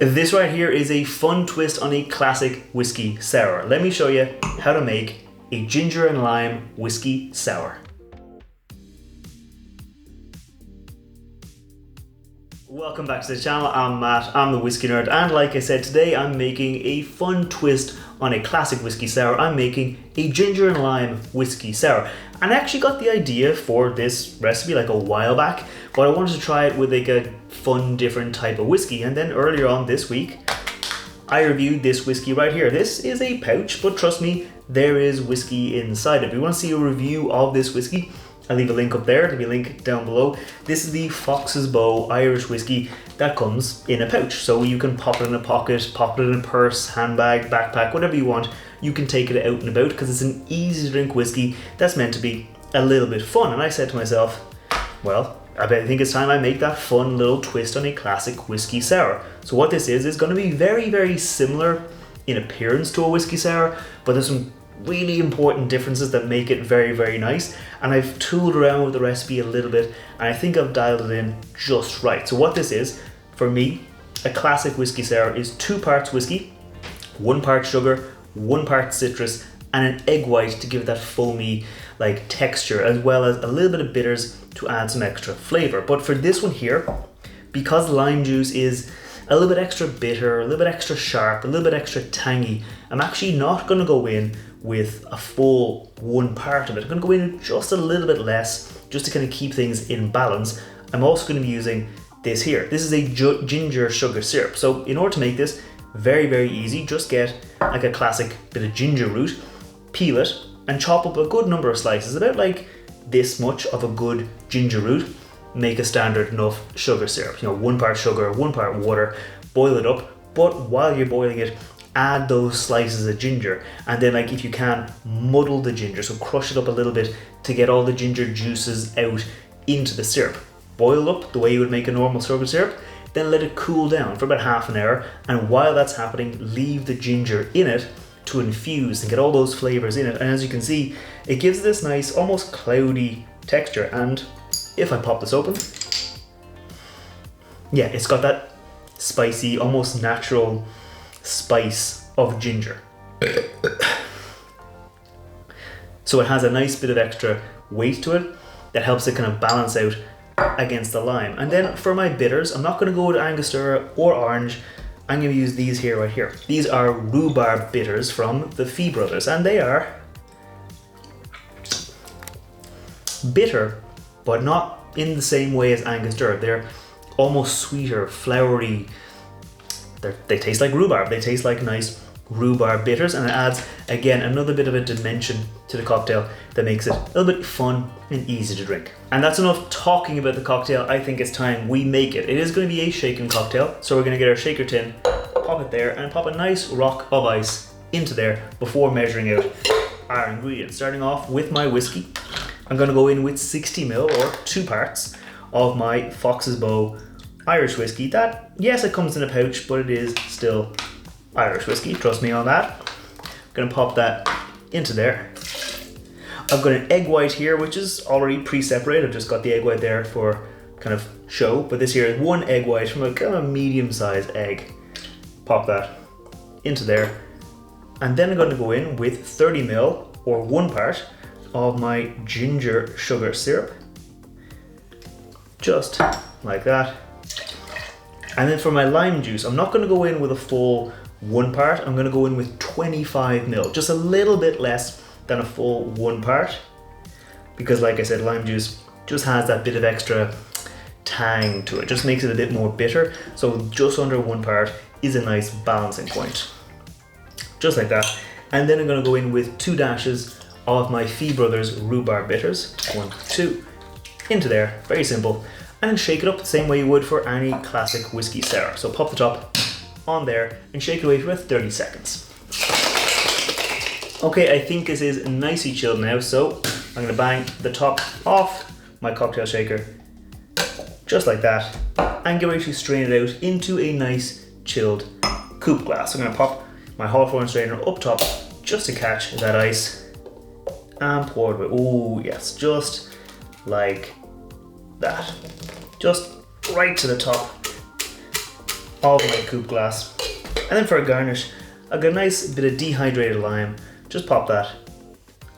This right here is a fun twist on a classic whiskey sour. Let me show you how to make a ginger and lime whiskey sour. Welcome back to the channel. I'm Matt, I'm the Whiskey Nerd, and like I said, today I'm making a fun twist on a classic whiskey sour. I'm making a ginger and lime whiskey sour. And I actually got the idea for this recipe like a while back, but I wanted to try it with like a fun, different type of whiskey. And then earlier on this week, I reviewed this whiskey right here. This is a pouch, but trust me, there is whiskey inside it. If you want to see a review of this whiskey, I'll leave a link up there. There'll be a link down below. This is the Fox's Bow Irish whiskey that comes in a pouch. So you can pop it in a pocket, pop it in a purse, handbag, backpack, whatever you want. You can take it out and about because it's an easy to drink whiskey that's meant to be a little bit fun. And I said to myself, well, I think it's time I make that fun little twist on a classic whiskey sour. So what this is going to be very, very similar in appearance to a whiskey sour, but there's some really important differences that make it very, very nice. And I've tooled around with the recipe a little bit, and I think I've dialed it in just right. So what this is, for me, a classic whiskey sour is 2 parts whiskey, 1 part sugar, 1 part citrus, and an egg white to give it that foamy like texture, as well as a little bit of bitters to add some extra flavor. But for this one here, because lime juice is a little bit extra bitter, a little bit extra sharp, a little bit extra tangy, I'm actually not going to go in with a full 1 part of it. I'm going to go in with just a little bit less, just to kind of keep things in balance. I'm also going to be using this here. This is a ginger sugar syrup. So in order to make this, very, very easy, just get like a classic bit of ginger root, peel it, and chop up a good number of slices, about like this much of a good ginger root. Make a standard enough sugar syrup, 1 part sugar, 1 part water, boil it up, but while you're boiling it, add those slices of ginger, and then like if you can, muddle the ginger, so crush it up a little bit to get all the ginger juices out into the syrup. Boil up the way you would make a normal sugar syrup, then let it cool down for about half an hour, and while that's happening, leave the ginger in it to infuse and get all those flavors in it. And as you can see, it gives this nice, almost cloudy texture. And if I pop this open, yeah, it's got that spicy, almost natural spice of ginger. So it has a nice bit of extra weight to it that helps it kind of balance out against the lime. And then for my bitters, I'm not going to go with Angostura or orange. I'm going to use these here, right here. These are rhubarb bitters from the Fee brothers, and they are bitter, but not in the same way as Angostura. They're almost sweeter, flowery. They taste like rhubarb. They taste like nice rhubarb bitters, and it adds, again, another bit of a dimension to the cocktail that makes it a little bit fun and easy to drink. And that's enough talking about the cocktail. I think it's time we make it. It is going to be a shaken cocktail, so we're going to get our shaker tin, pop it there, and pop a nice rock of ice into there before measuring out our ingredients. Starting off with my whiskey, I'm going to go in with 60 ml or 2 parts of my Fox's Bow Irish whiskey. That, yes, it comes in a pouch, but it is still Irish whiskey, trust me on that. I'm going to pop that into there. I've got an egg white here, which is already pre-separated. I've just got the egg white there for kind of show, but this here is 1 egg white from a kind of medium-sized egg. Pop that into there. And then I'm going to go in with 30 ml or 1 part of my ginger sugar syrup. Just like that. And then for my lime juice, I'm not going to go in with a full 1 part. I'm going to go in with 25 ml, just a little bit less than a full 1 part, because like I said, lime juice just has that bit of extra tang to it, just makes it a bit more bitter. So just under 1 part is a nice balancing point, just like that. And then I'm going to go in with 2 dashes of my Fee brothers rhubarb bitters, 1, 2, into there, very simple. And then shake it up the same way you would for any classic whiskey sour. So pop the top on there and shake it away for about 30 seconds. Okay, I think this is nicely chilled now, so I'm gonna bang the top off my cocktail shaker, just like that, and get ready to strain it out into a nice chilled coupe glass. I'm gonna pop my Hawthorne strainer up top just to catch that ice and pour it away. Oh yes, just like that. Just right to the top. of my coupe glass. And then for a garnish, I got a nice bit of dehydrated lime. Just pop that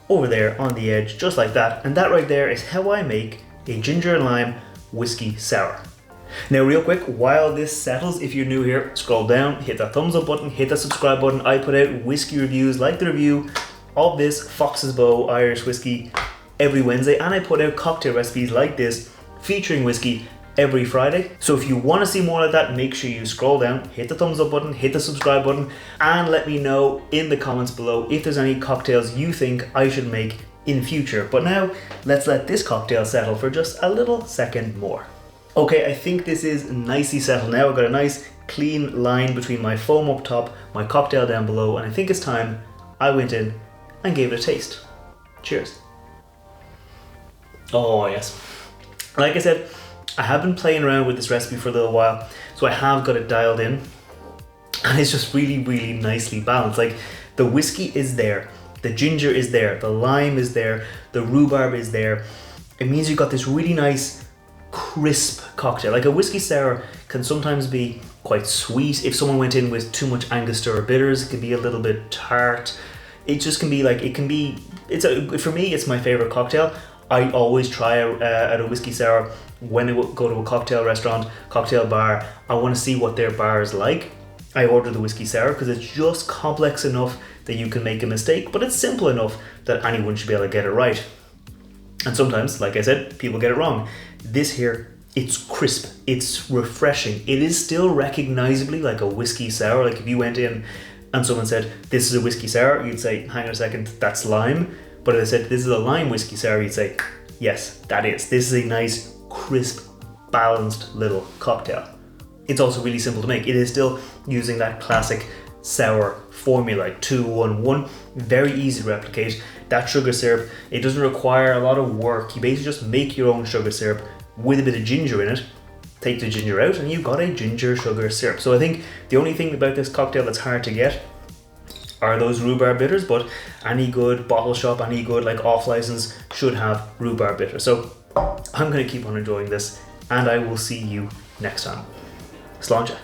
over there on the edge, just like that. And that right there is how I make a ginger and lime whiskey sour. Now real quick, while this settles, if you're new here, scroll down, hit that thumbs up button, hit that subscribe button. I put out whiskey reviews like the review of this Fox's Bow Irish whiskey every Wednesday, and I put out cocktail recipes like this featuring whiskey every Friday. So if you want to see more like that, make sure you scroll down, hit the thumbs up button, hit the subscribe button, and let me know in the comments below if there's any cocktails you think I should make in future. But now let's let this cocktail settle for just a little second more. Okay, I think this is nicely settled now. I've got a nice clean line between my foam up top, my cocktail down below, and I think it's time I went in and gave it a taste. Cheers. Oh yes. Like I said, I have been playing around with this recipe for a little while, so I have got it dialed in, and it's just really, really nicely balanced. Like, the whiskey is there, the ginger is there, the lime is there, the rhubarb is there. It means you've got this really nice, crisp cocktail. Like, a whiskey sour can sometimes be quite sweet. If someone went in with too much Angostura bitters, it can be a little bit tart. It just can be like, for me, it's my favorite cocktail. I always try at a whiskey sour when I go to a cocktail restaurant, cocktail bar. I want to see what their bar is like. I order the whiskey sour because it's just complex enough that you can make a mistake, but it's simple enough that anyone should be able to get it right. And sometimes, like I said, people get it wrong. This here, it's crisp, it's refreshing. It is still recognizably like a whiskey sour. Like, if you went in and someone said, this is a whiskey sour, you'd say, hang on a second, that's lime. But if I said, this is a lime whiskey sour, you'd say, yes, that is. This is a nice, crisp, balanced little cocktail. It's also really simple to make. It is still using that classic sour formula, 2-1-1. Very easy to replicate. That sugar syrup, it doesn't require a lot of work. You basically just make your own sugar syrup with a bit of ginger in it. Take the ginger out and you've got a ginger sugar syrup. So I think the only thing about this cocktail that's hard to get are those rhubarb bitters, but any good bottle shop, any good like off license should have rhubarb bitters. So I'm going to keep on enjoying this, and I will see you next time. Sláinte.